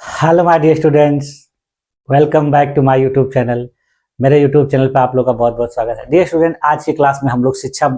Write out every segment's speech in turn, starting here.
Hello my dear students, welcome back to my YouTube channel. मेरे YouTube channel पे आप लोग का बहुत बहुत स्वागत है। डियर स्टूडेंट, आज की क्लास में हम लोग शिक्षा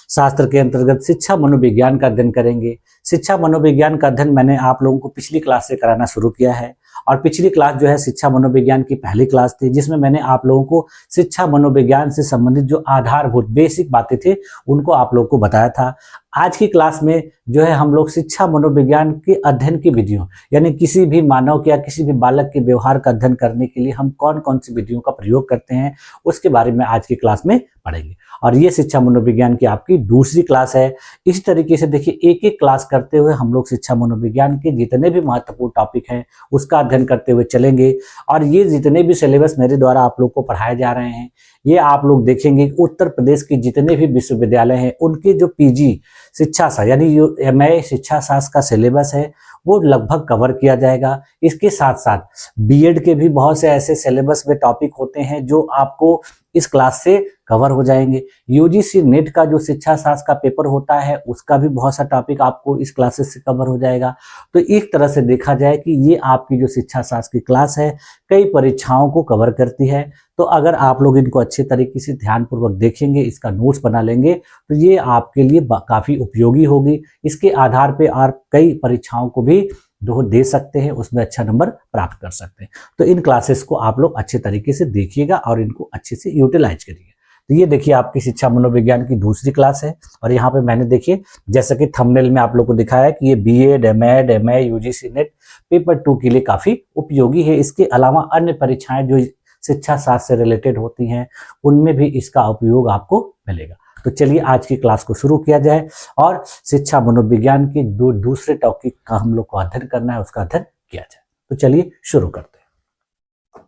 शास्त्र के अंतर्गत शिक्षा मनोविज्ञान का अध्ययन करेंगे। शिक्षा मनोविज्ञान का अध्ययन मैंने आप लोगों को पिछली क्लास से कराना शुरू किया है और पिछली क्लास जो है शिक्षा मनोविज्ञान की पहली क्लास थी, जिसमें मैंने आप लोगों को शिक्षा मनोविज्ञान से संबंधित जो आधारभूत बेसिक बातें थी उनको आप लोगों को बताया था। आज की क्लास में जो है हम लोग शिक्षा मनोविज्ञान के अध्ययन की विधियों, यानी किसी भी मानव के या किसी भी बालक के व्यवहार का अध्ययन करने के लिए हम कौन कौन सी विधियों का प्रयोग करते हैं, उसके बारे में आज की क्लास में पढ़ेंगे। और ये शिक्षा मनोविज्ञान की आपकी दूसरी क्लास है। इस तरीके से देखिए, एक एक क्लास करते हुए हम लोग शिक्षा मनोविज्ञान के जितने भी महत्वपूर्ण टॉपिक हैं उसका अध्ययन करते हुए चलेंगे। और ये जितने भी सिलेबस मेरे द्वारा आप लोग को पढ़ाए जा रहे हैं, ये आप लोग देखेंगे कि उत्तर प्रदेश के जितने भी विश्वविद्यालय हैं उनके जो पीजी शिक्षा शास्त्र यानी जो एमए शिक्षा शास्त्र का सिलेबस है वो लगभग कवर किया जाएगा। इसके साथ साथ बीएड के भी बहुत से ऐसे सिलेबस में टॉपिक होते हैं जो आपको इस क्लास से कवर हो जाएंगे। यूजीसी नेट का जो शिक्षा शास्त्र का पेपर होता है उसका भी बहुत सा टॉपिक आपको इस क्लासेस से कवर हो जाएगा। तो एक तरह से देखा जाए कि ये आपकी जो शिक्षा शास्त्र की क्लास है कई परीक्षाओं को कवर करती है। तो अगर आप लोग इनको अच्छे तरीके से ध्यानपूर्वक देखेंगे, इसका नोट्स बना लेंगे, तो ये आपके लिए काफ़ी उपयोगी होगी। इसके आधार पे आप कई परीक्षाओं को भी दे सकते हैं, उसमें अच्छा नंबर प्राप्त कर सकते हैं। तो इन क्लासेस को आप लोग अच्छे तरीके से देखिएगा और इनको अच्छे से यूटिलाइज करिए। तो ये देखिए आपकी शिक्षा मनोविज्ञान की दूसरी क्लास है और यहाँ पे मैंने देखिए जैसा कि थंबनेल में आप लोग को दिखाया है कि ये BEd, MEd, MA, UGC NET paper 2 के लिए काफ़ी उपयोगी है। इसके अलावा अन्य परीक्षाएं जो शिक्षा शास्त्र से रिलेटेड होती हैं उनमें भी इसका उपयोग आपको मिलेगा। तो चलिए आज की क्लास को शुरू किया जाए और शिक्षा मनोविज्ञान के दूसरे टॉपिक का हम लोग को अध्ययन करना है, उसका अध्ययन किया जाए। तो चलिए शुरू करते हैं।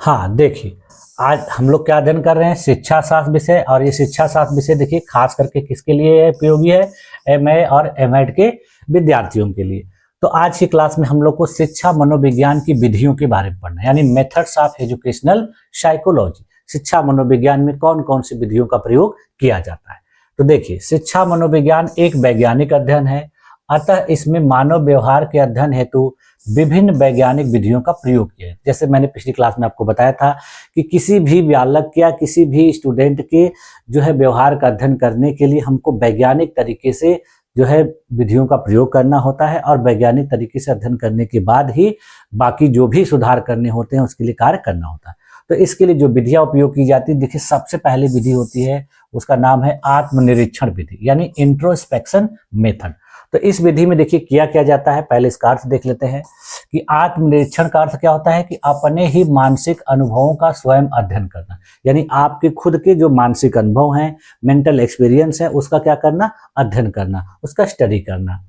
हाँ देखिए, आज हम लोग क्या अध्ययन कर रहे हैं, शिक्षा शास्त्र विषय। और ये शिक्षा शास्त्र विषय देखिए खास करके किसके लिए उपयोगी है, एमए और एमएड के विद्यार्थियों के लिए। तो आज की क्लास में हम लोग को शिक्षा मनोविज्ञान की विधियों के बारे में पढ़ना है, यानी मेथड्स ऑफ एजुकेशनल साइकोलॉजी। शिक्षा मनोविज्ञान में कौन कौन सी विधियों का प्रयोग किया जाता है। तो देखिए, शिक्षा मनोविज्ञान एक वैज्ञानिक अध्ययन है, अतः इसमें मानव व्यवहार के अध्ययन हेतु विभिन्न वैज्ञानिक विधियों का प्रयोग किया है। जैसे मैंने पिछली क्लास में आपको बताया था कि किसी भी बालक या किसी भी स्टूडेंट के जो है व्यवहार का अध्ययन करने के लिए हमको वैज्ञानिक तरीके से जो है विधियों का प्रयोग करना होता है और वैज्ञानिक तरीके से अध्ययन करने के बाद ही बाकी जो भी सुधार करने होते हैं उसके लिए कार्य करना होता है। तो इसके लिए जो विधियां उपयोग की जाती है, देखिए सबसे पहले विधि होती है उसका नाम है आत्मनिरीक्षण विधि, यानी इंट्रोस्पेक्शन मेथड। तो इस विधि में देखिए किया क्या जाता है, पहले इसका अर्थ देख लेते हैं कि आत्मनिरीक्षण का अर्थ क्या होता है कि अपने ही मानसिक अनुभवों का स्वयं अध्ययन करना, यानी आपके खुद के जो मानसिक अनुभव हैं, मेंटल एक्सपीरियंस है, उसका क्या करना, अध्ययन करना, उसका स्टडी करना।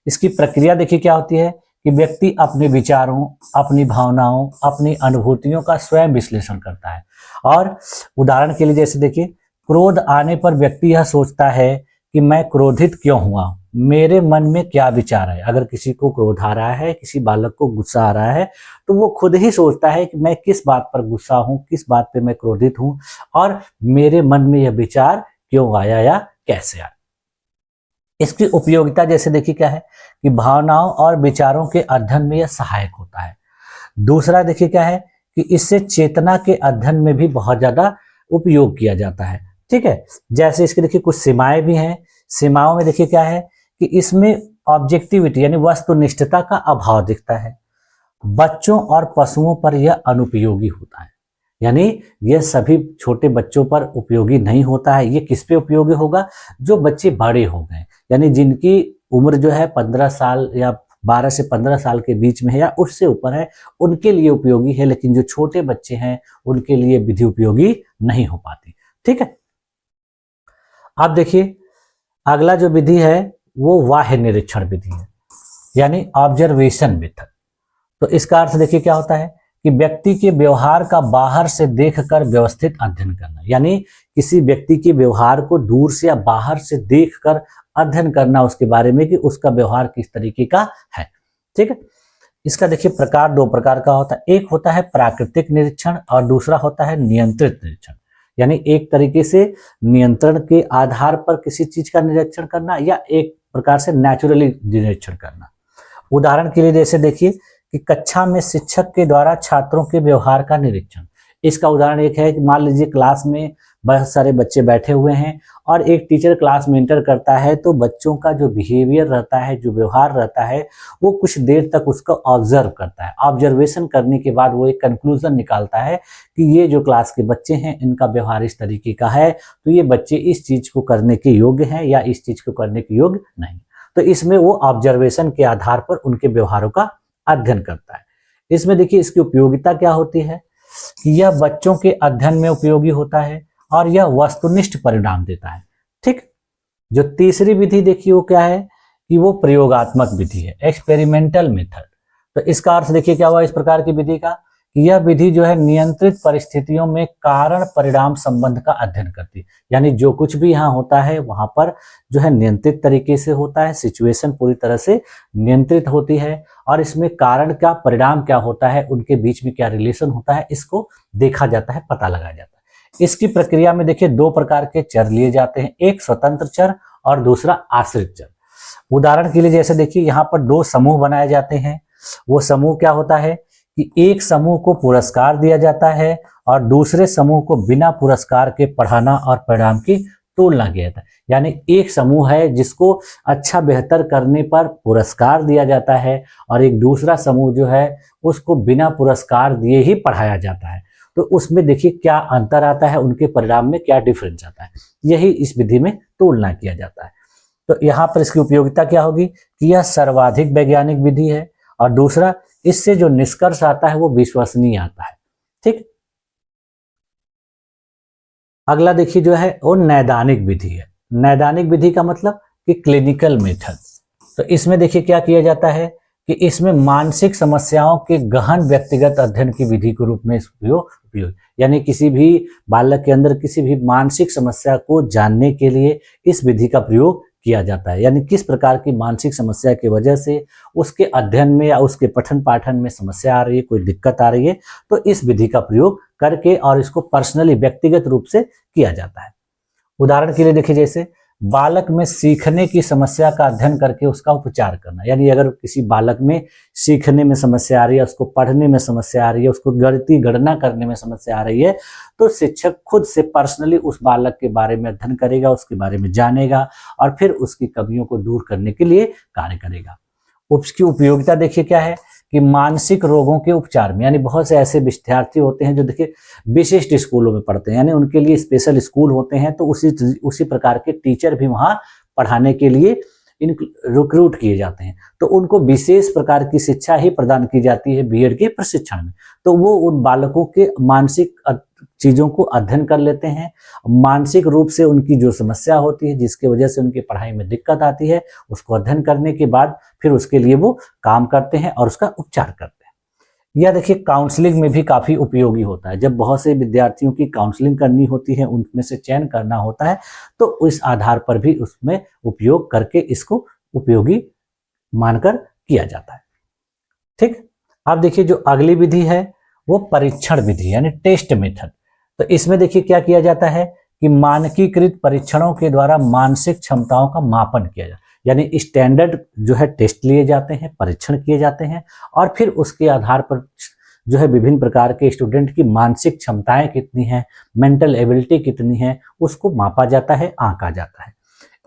इसकी प्रक्रिया देखिए क्या होती है कि व्यक्ति अपने विचारों, अपनी भावनाओं, अपनी अनुभूतियों का स्वयं विश्लेषण करता है। और उदाहरण के लिए जैसे देखिए, क्रोध आने पर व्यक्ति यह सोचता है कि मैं क्रोधित क्यों हुआ, मेरे मन में क्या विचार है। अगर किसी को क्रोध आ रहा है, किसी बालक को गुस्सा आ रहा है, तो वो खुद ही सोचता है कि मैं किस बात पर गुस्सा हूँ, किस बात पे मैं क्रोधित हूँ और मेरे मन में यह विचार क्यों आया या कैसे आया। इसकी उपयोगिता जैसे देखिए क्या है कि भावनाओं और विचारों के अध्ययन में यह सहायक होता है। दूसरा देखिए क्या है कि इससे चेतना के अध्ययन में भी बहुत ज्यादा उपयोग किया जाता है। ठीक है, जैसे इसके देखिए कुछ सीमाएं भी हैं। सीमाओं में देखिए क्या है कि इसमें ऑब्जेक्टिविटी यानी वस्तुनिष्ठता का अभाव दिखता है। बच्चों और पशुओं पर यह अनुपयोगी होता है, यानी यह सभी छोटे बच्चों पर उपयोगी नहीं होता है। ये किस पे उपयोगी होगा, जो बच्चे बड़े हो गए, यानी जिनकी उम्र जो है 15 साल या 12 से 15 साल के बीच में है या उससे ऊपर है, उनके लिए उपयोगी है। लेकिन जो छोटे बच्चे हैं उनके लिए विधि उपयोगी नहीं हो पाती। ठीक है, अब देखिए अगला जो विधि है वो बाह्य निरीक्षण विधि है, यानी ऑब्जर्वेशन मेथड। तो इसका अर्थ देखिए क्या होता है कि व्यक्ति के व्यवहार का बाहर से देखकर व्यवस्थित अध्ययन करना, यानी किसी व्यक्ति के व्यवहार को दूर से या बाहर से देखकर अध्ययन करना उसके बारे में कि उसका व्यवहार किस तरीके का है। ठीक है, इसका देखिए प्रकार दो प्रकार का होता है। एक होता है प्राकृतिक निरीक्षण और दूसरा होता है नियंत्रित निरीक्षण, यानी एक तरीके से नियंत्रण के आधार पर किसी चीज का निरीक्षण करना या एक प्रकार से नेचुरली निरीक्षण करना। उदाहरण के लिए जैसे देखिए कि कक्षा में शिक्षक के द्वारा छात्रों के व्यवहार का निरीक्षण। इसका उदाहरण एक है कि मान लीजिए क्लास में बहुत सारे बच्चे बैठे हुए हैं और एक टीचर क्लास में इंटर करता है, तो बच्चों का जो बिहेवियर रहता है, जो व्यवहार रहता है, वो कुछ देर तक उसको ऑब्जर्व करता है। ऑब्जर्वेशन करने के बाद वो एक कंक्लूजन निकालता है कि ये जो क्लास के बच्चे हैं इनका व्यवहार इस तरीके का है, तो ये बच्चे इस चीज को करने के योग्य हैं या इस चीज को करने के योग्य नहीं। तो इसमें वो ऑब्जर्वेशन के आधार पर उनके व्यवहारों का अध्ययन करता है। इसमें देखिए इसकी उपयोगिता क्या होती है कि यह बच्चों के अध्ययन में उपयोगी होता है और यह वस्तुनिष्ठ परिणाम देता है। ठीक। जो तीसरी विधि देखिए वो क्या है कि वो प्रयोगात्मक विधि है, एक्सपेरिमेंटल मेथड। तो इसका अर्थ देखिए क्या हुआ इस प्रकार की विधि का कि यह विधि जो है नियंत्रित परिस्थितियों में कारण परिणाम संबंध का अध्ययन करती है। यानी जो कुछ भी यहाँ होता है वहां पर जो है नियंत्रित तरीके से होता है, सिचुएशन पूरी तरह से नियंत्रित होती है और इसमें कारण क्या परिणाम क्या होता है, उनके बीच में क्या रिलेशन होता है, इसको देखा जाता है, पता लगाया जाता है। इसकी प्रक्रिया में देखिए दो प्रकार के चर लिए जाते हैं, एक स्वतंत्र चर और दूसरा आश्रित चर। उदाहरण के लिए जैसे देखिए यहाँ पर दो समूह बनाए जाते हैं। वो समूह क्या होता है कि एक समूह को पुरस्कार दिया जाता है और दूसरे समूह को बिना पुरस्कार के पढ़ाना और परिणाम की तुलना किया जाता है। यानी एक समूह है जिसको अच्छा बेहतर करने पर पुरस्कार दिया जाता है और एक दूसरा समूह जो है उसको बिना पुरस्कार दिए ही पढ़ाया जाता है। तो उसमें देखिए क्या अंतर आता है, उनके परिणाम में क्या डिफरेंस आता है, यही इस विधि में तुलना किया जाता है। तो यहाँ पर इसकी उपयोगिता क्या होगी कि यह सर्वाधिक वैज्ञानिक विधि है और दूसरा इससे जो निष्कर्ष आता है वो विश्वसनीय आता है। ठीक। अगला देखिए जो है वो नैदानिक विधि है। नैदानिक विधि का मतलब कि क्लिनिकल मेथड। तो इसमें देखिए क्या किया जाता है कि इसमें मानसिक समस्याओं के गहन व्यक्तिगत अध्ययन की विधि के रूप में उपयोग यानी किसी भी बालक के अंदर किसी भी मानसिक समस्या को जानने के लिए इस विधि का प्रयोग किया जाता है। यानी किस प्रकार की मानसिक समस्या की वजह से उसके अध्ययन में या उसके पठन पाठन में समस्या आ रही है, कोई दिक्कत आ रही है, तो इस विधि का प्रयोग करके और इसको पर्सनली व्यक्तिगत रूप से किया जाता है। उदाहरण के लिए देखिए जैसे बालक में सीखने की समस्या का अध्ययन करके उसका उपचार करना। यानी अगर किसी बालक में सीखने में समस्या आ रही है, उसको पढ़ने में समस्या आ रही है, उसको गणितीय गणना करने में समस्या आ रही है, तो शिक्षक खुद से पर्सनली उस बालक के बारे में अध्ययन करेगा, उसके बारे में जानेगा और फिर उसकी कमियों को दूर करने के लिए कार्य करेगा। उसकी उपयोगिता देखिए क्या है कि मानसिक रोगों के उपचार में, यानी बहुत से ऐसे विद्यार्थी होते हैं जो देखिए विशिष्ट स्कूलों में पढ़ते हैं, यानी उनके लिए स्पेशल स्कूल होते हैं, तो उसी प्रकार के टीचर भी वहाँ पढ़ाने के लिए रिक्रूट किए जाते हैं। तो उनको विशेष प्रकार की शिक्षा ही प्रदान की जाती है बीएड के प्रशिक्षण में। तो वो उन बालकों के मानसिक चीजों को अध्ययन कर लेते हैं, मानसिक रूप से उनकी जो समस्या होती है जिसकी वजह से उनकी पढ़ाई में दिक्कत आती है, उसको अध्ययन करने के बाद फिर उसके लिए वो काम करते हैं और उसका उपचार करते हैं। यह देखिए काउंसलिंग में भी काफी उपयोगी होता है। जब बहुत से विद्यार्थियों की काउंसलिंग करनी होती है, उनमें से चयन करना होता है, तो इस आधार पर भी उसमें उपयोग करके इसको उपयोगी मानकर किया जाता है। ठीक। अब देखिए जो अगली विधि है वो परीक्षण विधि यानी टेस्ट मेथड। तो इसमें देखिए क्या किया जाता है कि मानकीकृत परीक्षणों के द्वारा मानसिक क्षमताओं का मापन किया जाता है। यानी स्टैंडर्ड जो है टेस्ट लिए जाते हैं, परीक्षण किए जाते हैं और फिर उसके आधार पर जो है विभिन्न प्रकार के स्टूडेंट की मानसिक क्षमताएं कितनी हैं, मेंटल एबिलिटी कितनी है, उसको मापा जाता है, आंका जाता है।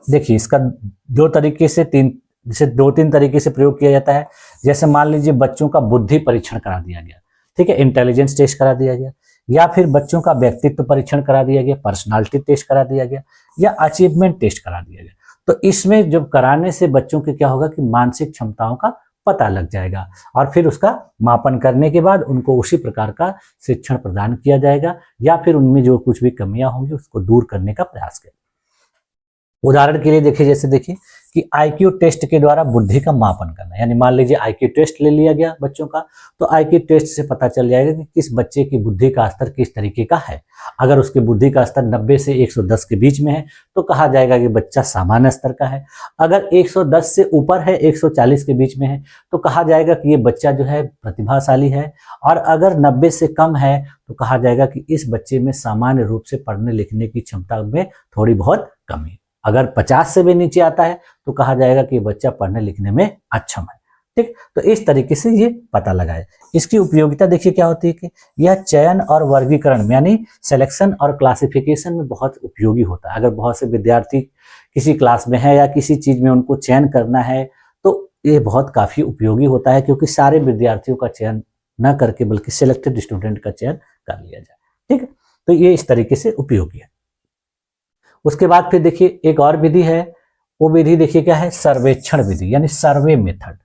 देखिए इसका दो तीन तरीके से प्रयोग किया जाता है। जैसे मान लीजिए बच्चों का बुद्धि परीक्षण करा दिया गया, ठीक है, इंटेलिजेंस टेस्ट करा दिया गया, या फिर बच्चों का व्यक्तित्व परीक्षण करा दिया गया, पर्सनालिटी टेस्ट करा दिया गया, या अचीवमेंट टेस्ट करा दिया गया। तो इसमें जब कराने से बच्चों के क्या होगा कि मानसिक क्षमताओं का पता लग जाएगा और फिर उसका मापन करने के बाद उनको उसी प्रकार का शिक्षण प्रदान किया जाएगा या फिर उनमें जो कुछ भी कमियां होंगी उसको दूर करने का प्रयास करें। उदाहरण के लिए देखिए जैसे देखिए कि आईक्यू टेस्ट के द्वारा बुद्धि का मापन करना। यानी मान लीजिए आईक्यू टेस्ट ले लिया गया बच्चों का, तो आईक्यू टेस्ट से पता चल जाएगा कि किस बच्चे की बुद्धि का स्तर किस तरीके का है। अगर उसकी बुद्धि का स्तर 90 से 110 के बीच में है तो कहा जाएगा कि बच्चा सामान्य स्तर का है। अगर 110 से ऊपर है, 140 के बीच में है, तो कहा जाएगा कि ये बच्चा जो है प्रतिभाशाली है। और अगर 90 से कम है तो कहा जाएगा कि इस बच्चे में सामान्य रूप से पढ़ने लिखने की क्षमता में थोड़ी बहुत कमी है। अगर 50 से भी नीचे आता है तो कहा जाएगा कि बच्चा पढ़ने लिखने में अक्षम है। ठीक। तो इस तरीके से ये पता लगाए। इसकी उपयोगिता देखिए क्या होती है कि यह चयन और वर्गीकरण में यानी सिलेक्शन और क्लासिफिकेशन में बहुत उपयोगी होता है। अगर बहुत से विद्यार्थी किसी क्लास में है या किसी चीज में उनको चयन करना है तो ये बहुत काफी उपयोगी होता है, क्योंकि सारे विद्यार्थियों का चयन न करके बल्कि सिलेक्टेड स्टूडेंट का चयन कर लिया जाए। ठीक है, तो ये इस तरीके से उपयोगी है। उसके बाद फिर देखिए एक और विधि है, वो विधि देखिए क्या है, सर्वेक्षण विधि यानी सर्वे मेथड।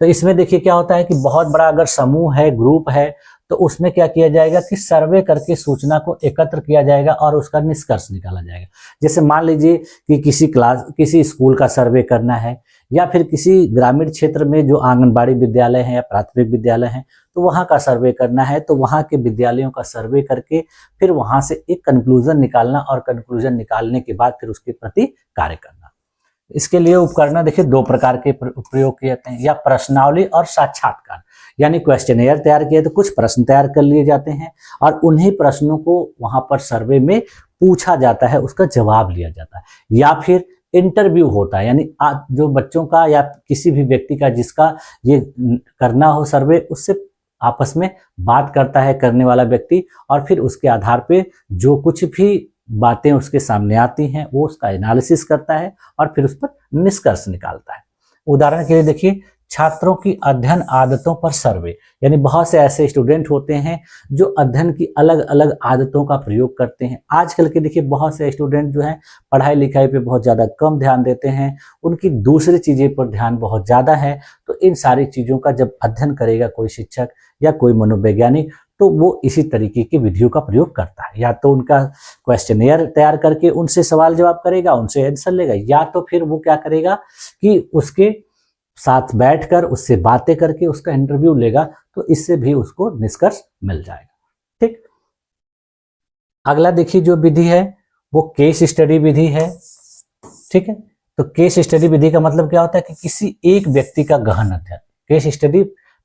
तो इसमें देखिए क्या होता है कि बहुत बड़ा अगर समूह है, ग्रुप है, तो उसमें क्या किया जाएगा कि सर्वे करके सूचना को एकत्र किया जाएगा और उसका निष्कर्ष निकाला जाएगा। जैसे मान लीजिए कि किसी स्कूल का सर्वे करना है या फिर किसी ग्रामीण क्षेत्र में जो आंगनबाड़ी विद्यालय है या प्राथमिक विद्यालय है तो वहाँ का सर्वे करना है, तो वहाँ के विद्यालयों का सर्वे करके फिर वहाँ से एक कंक्लूजन निकालना और कंक्लूजन निकालने के बाद फिर उसके प्रति कार्य करना। इसके लिए उपकरण देखिए दो प्रकार के प्रयोग किए जाते हैं, या प्रश्नावली और साक्षात्कार। यानी क्वेश्चनेयर तैयार किए तो कुछ प्रश्न तैयार कर लिए जाते हैं और उन्हीं प्रश्नों को वहां पर सर्वे में पूछा जाता है, उसका जवाब लिया जाता है। या फिर इंटरव्यू होता है, यानी जो बच्चों का या किसी भी व्यक्ति का जिसका ये करना हो सर्वे, उससे आपस में बात करता है करने वाला व्यक्ति और फिर उसके आधार पे जो कुछ भी बातें उसके सामने आती हैं वो उसका एनालिसिस करता है और फिर उस पर निष्कर्ष निकालता है। उदाहरण के लिए देखिए छात्रों की अध्ययन आदतों पर सर्वे, यानी बहुत से ऐसे स्टूडेंट होते हैं जो अध्ययन की अलग अलग आदतों का प्रयोग करते हैं। आजकल के देखिए बहुत से स्टूडेंट जो हैं पढ़ाई लिखाई पे बहुत ज़्यादा कम ध्यान देते हैं, उनकी दूसरी चीज़ें पर ध्यान बहुत ज़्यादा है। तो इन सारी चीज़ों का जब अध्ययन करेगा कोई शिक्षक या कोई मनोवैज्ञानिक तो वो इसी तरीके की विधियों का प्रयोग करता है। या तो उनका क्वेश्चनेयर तैयार करके उनसे सवाल जवाब करेगा, उनसे आंसर लेगा, या तो फिर वो क्या करेगा कि उसके साथ बैठकर उससे बातें करके उसका इंटरव्यू लेगा, तो इससे भी उसको निष्कर्ष मिल जाएगा। ठीक। अगला देखिए जो विधि है वो केस स्टडी विधि है। ठीक है, तो केस स्टडी विधि का मतलब क्या होता है कि किसी एक व्यक्ति का गहन अध्ययन। केस स्टडी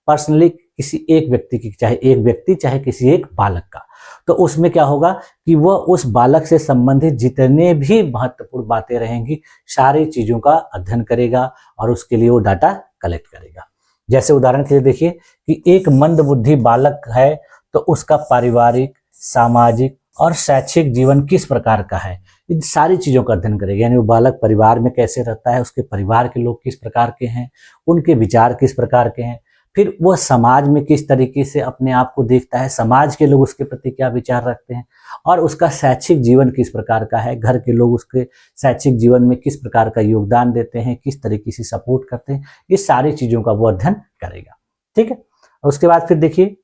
पर्सनली किसी एक व्यक्ति की, चाहे एक व्यक्ति चाहे किसी एक बालक का, तो उसमें क्या होगा कि वह उस बालक से संबंधित जितने भी महत्वपूर्ण बातें रहेंगी सारी चीजों का अध्ययन करेगा और उसके लिए वो डाटा कलेक्ट करेगा। जैसे उदाहरण के लिए देखिए कि एक मंदबुद्धि बालक है तो उसका पारिवारिक, सामाजिक और शैक्षिक जीवन किस प्रकार का है, इन सारी चीजों का अध्ययन करेगा। यानी वो बालक परिवार में कैसे रहता है, उसके परिवार के लोग किस प्रकार के हैं, उनके विचार किस प्रकार के हैं, फिर वह समाज में किस तरीके से अपने आप को देखता है, समाज के लोग उसके प्रति क्या विचार रखते हैं, और उसका शैक्षिक जीवन किस प्रकार का है, घर के लोग उसके शैक्षिक जीवन में किस प्रकार का योगदान देते हैं, किस तरीके से सपोर्ट करते हैं, ये सारी चीजों का वो अध्ययन करेगा। ठीक है, उसके बाद फिर देखिए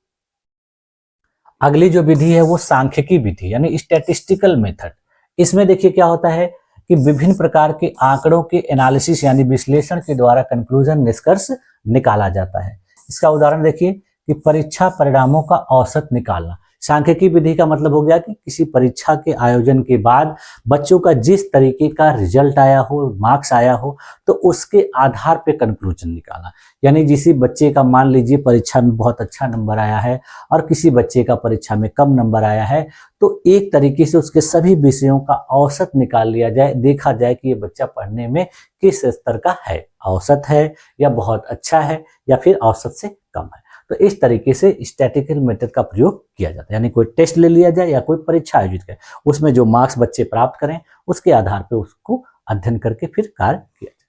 अगली जो विधि है वो सांख्यिकी विधि यानी स्टैटिस्टिकल मेथड। इसमें देखिए क्या होता है कि विभिन्न प्रकार के आंकड़ों के एनालिसिस यानी विश्लेषण के द्वारा कंक्लूजन निष्कर्ष निकाला जाता है। इसका उदाहरण देखिए कि परीक्षा परिणामों का औसत निकालना। सांख्यिकी विधि का मतलब हो गया कि किसी परीक्षा के आयोजन के बाद बच्चों का जिस तरीके का रिजल्ट आया हो, मार्क्स आया हो, तो उसके आधार पे कंक्लूजन निकालना। यानी किसी बच्चे का मान लीजिए परीक्षा में बहुत अच्छा नंबर आया है और किसी बच्चे का परीक्षा में कम नंबर आया है, तो एक तरीके से उसके सभी विषयों का औसत निकाल लिया जाए, देखा जाए कि ये बच्चा पढ़ने में किस स्तर का है, औसत है या बहुत अच्छा है या फिर औसत से कम है। तो इस तरीके से स्टैटिस्टिकल मेथड का प्रयोग किया जाता है। यानी कोई टेस्ट ले लिया जाए या कोई परीक्षा आयोजित करें, उसमें जो मार्क्स बच्चे प्राप्त करें उसके आधार पर उसको अध्ययन करके फिर कार्य किया जाए।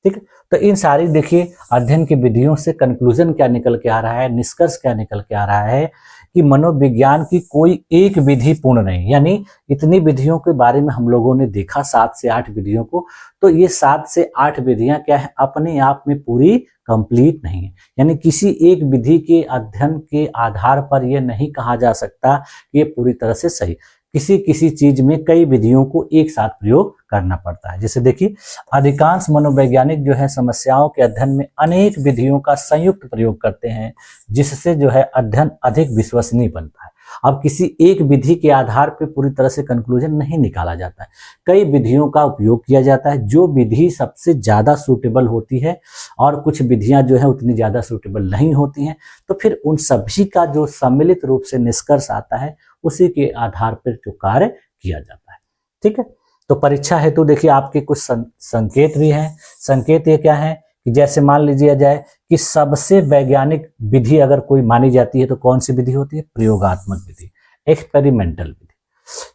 ठीक है, तो इन सारी देखिए अध्ययन की विधियों से कंक्लूजन क्या निकल के आ रहा है, निष्कर्ष क्या निकल के आ रहा है कि मनोविज्ञान की कोई एक विधि पूर्ण नहीं। यानी इतनी विधियों के बारे में हम लोगों ने देखा 7 से 8 विधियों को, तो ये 7 से 8 विधियां क्या है अपने आप में पूरी कंप्लीट नहीं है। यानी किसी एक विधि के अध्ययन के आधार पर यह नहीं कहा जा सकता कि ये पूरी तरह से सही। किसी किसी चीज में कई विधियों को एक साथ प्रयोग करना पड़ता है। जैसे देखिए अधिकांश मनोवैज्ञानिक जो है समस्याओं के अध्ययन में अनेक विधियों का संयुक्त प्रयोग करते हैं, जिससे जो है अध्ययन अधिक विश्वसनीय बनता है। अब किसी एक विधि के आधार पर पूरी तरह से कंक्लूजन नहीं निकाला जाता है, कई विधियों का उपयोग किया जाता है। जो विधि सबसे ज्यादा सूटेबल होती है और कुछ विधियां जो है उतनी ज्यादा सूटेबल नहीं होती हैं, तो फिर उन सभी का जो सम्मिलित रूप से निष्कर्ष आता है उसी के आधार पर जो कार्य किया जाता है। ठीक है, तो परीक्षा हेतु देखिए आपके कुछ संकेत भी हैं। संकेत ये क्या है कि जैसे मान लीजिए जाए कि सबसे वैज्ञानिक विधि अगर कोई मानी जाती है तो कौन सी विधि होती है? प्रयोगात्मक विधि, एक्सपेरिमेंटल विधि।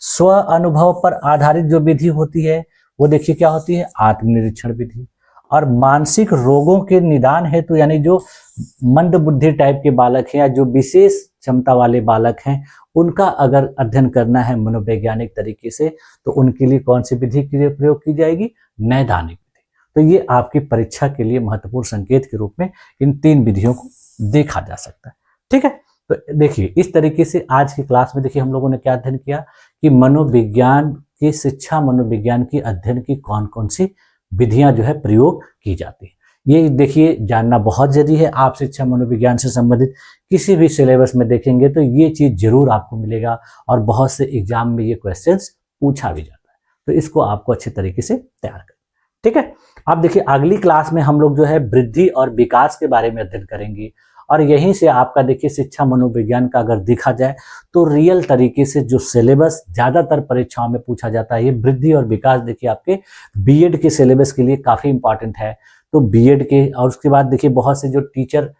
स्व अनुभव पर आधारित जो विधि होती है वो देखिए क्या होती है? आत्मनिरीक्षण विधि। और मानसिक रोगों के निदान हेतु यानी जो मंद बुद्धि टाइप के बालक हैं या जो विशेष क्षमता वाले बालक हैं उनका अगर अध्ययन करना है मनोवैज्ञानिक तरीके से तो उनके लिए कौन सी विधि के लिए प्रयोग की जाएगी? नैदानिक विधि। तो ये आपकी परीक्षा के लिए महत्वपूर्ण संकेत के रूप में इन 3 विधियों को देखा जा सकता है। ठीक है, तो देखिए इस तरीके से आज की क्लास में देखिए हम लोगों ने क्या अध्ययन किया कि मनोविज्ञान की शिक्षा, मनोविज्ञान की अध्ययन की कौन कौन सी विधियां जो है प्रयोग की जाती है। ये देखिए जानना बहुत जरूरी है। आप शिक्षा मनोविज्ञान से संबंधित किसी भी सिलेबस में देखेंगे तो ये चीज जरूर आपको मिलेगा और बहुत से एग्जाम में ये क्वेश्चंस पूछा भी जाता है, तो इसको आपको अच्छे तरीके से तैयार करें। ठीक है, अब देखिए अगली क्लास में हम लोग जो है वृद्धि और विकास के बारे में अध्ययन करेंगे और यहीं से आपका देखिए शिक्षा मनोविज्ञान का अगर देखा जाए तो रियल तरीके से जो सिलेबस ज्यादातर परीक्षाओं में पूछा जाता है ये वृद्धि और विकास देखिए आपके बीएड के सिलेबस के लिए काफी इंपॉर्टेंट है। तो बीएड के और उसके बाद देखिए बहुत से जो टीचर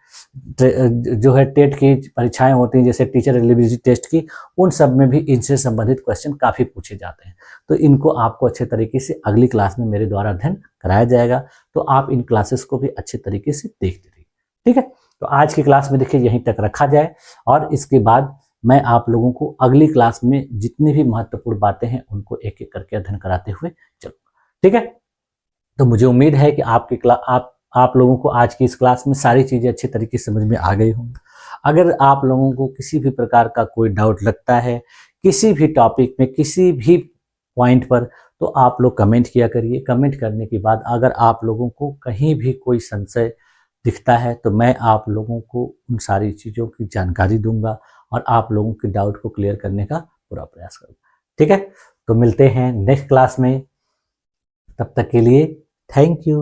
जो है टेट की परीक्षाएं होती हैं जैसे टीचर एलिजिबिलिटी टेस्ट की, उन सब में भी इनसे संबंधित क्वेश्चन काफी पूछे जाते हैं। तो इनको आपको अच्छे तरीके से अगली क्लास में मेरे द्वारा अध्ययन कराया जाएगा, तो आप इन क्लासेस को भी अच्छे तरीके से देखते रहिए। ठीक है, तो आज की क्लास में देखिए यहीं तक रखा जाए और इसके बाद मैं आप लोगों को अगली क्लास में जितनी भी महत्वपूर्ण बातें हैं उनको एक एक करके अध्ययन कराते हुए चलूंगा। ठीक है, तो मुझे उम्मीद है कि आप लोगों को आज की इस क्लास में सारी चीजें अच्छे तरीके से समझ में आ गई होंगी। अगर आप लोगों को किसी भी प्रकार का कोई डाउट लगता है किसी भी टॉपिक में किसी भी पॉइंट पर, तो आप लोग कमेंट किया करिए। कमेंट करने के बाद अगर आप लोगों को कहीं भी कोई संशय दिखता है तो मैं आप लोगों को उन सारी चीज़ों की जानकारी दूंगा और आप लोगों के डाउट को क्लियर करने का पूरा प्रयास करूंगा। ठीक है, तो मिलते हैं नेक्स्ट क्लास में, तब तक के लिए थैंक यू।